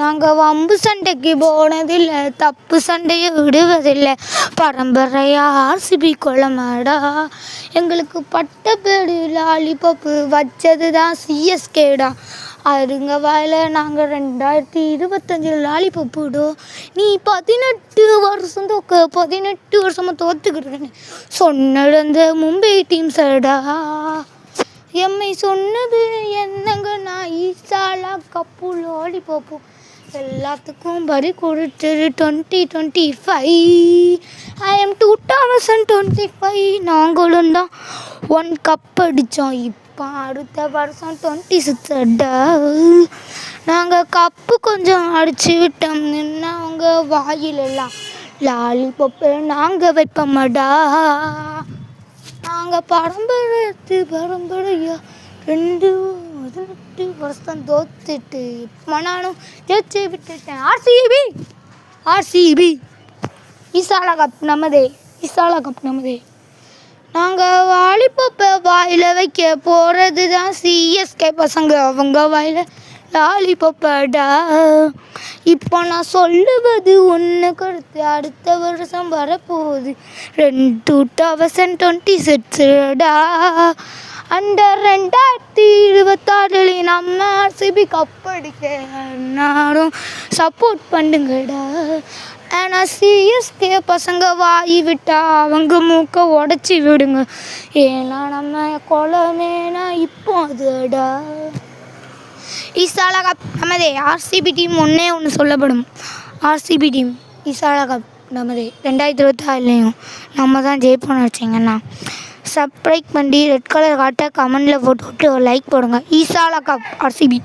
நாங்கள் வம்பு சண்டைக்கு போனதில்லை, தப்பு சண்டையை விடுவதில்லை. பரம்பரையாக ஆர்சிபி கொலமாடா. எங்களுக்கு பட்ட பேடு லாலிபப்பு வச்சது தான் சிஎஸ்கேடா. அதுங்க வாயில் நாங்கள் 2025 லாலிபப்புடும். நீ 18 வருஷம் 18 வருஷமாக தோற்றுக்கிட்டு சொன்னது அந்த மும்பை டீம்ஸடா. எம்மை சொன்னது என்னங்க, நான் ஈசாலா கப்பு லாலிபப்பு எல்லாத்துக்கும் பறி கொடுத்துரு. 2025 ஐ எம் 2025 நாங்களும் தான் 1 கப் அடித்தோம். இப்போ அடுத்த வருஷம் 26 நாங்கள் கப்பு கொஞ்சம் அடிச்சு விட்டோம்னா அவங்க வாயிலெல்லாம் லாலிபப்பு நாங்கள் வைப்போமாடா. நாங்கள் பரம்பரையா 18 வருஷம் தோத்துட்டு இப்போ நானும் ஜெயிச்சு விட்டுட்டேன். ஆர்சிபி ஈசாலா கப் நமதே, ஈசாலா கப் நமதே. நாங்கள் லாலிபப்பை வாயில் வைக்க போகிறது தான் சிஎஸ்கே பசங்க, அவங்க வாயில் லாலிபப்படா. இப்போ நான் சொல்லுவது ஒன்று கருத்து, அடுத்த வருஷம் வரப்போகுது 2026டா. அந்த 2026 நம்ம ஆர்சிபி கப் அடிக்க எல்லாரும் சப்போர்ட் பண்ணுங்கடா. ஆனால் சிஎஸ்கே பசங்க வாய் விட்டா அவங்க மூக்க உடச்சி விடுங்க. ஏன்னா நம்ம குலமேனா இப்போ அதுடா. ஈசாலா கப் நமதே. ஆர்சிபி டீம் ஒன்று சொல்லப்படும். ஆர்சிபி டீம் ஈசாலா கப் நமதே. 2026 நம்ம தான் ஜெயிப்போம்னு வச்சிங்கன்னா சப்ஸ்கிரைப் பண்ணி ரெட் கலர் காட்ட கமெண்டில் போட்டு லைக் போடுங்க. ஈசாலா கப் ஆர்சிபி.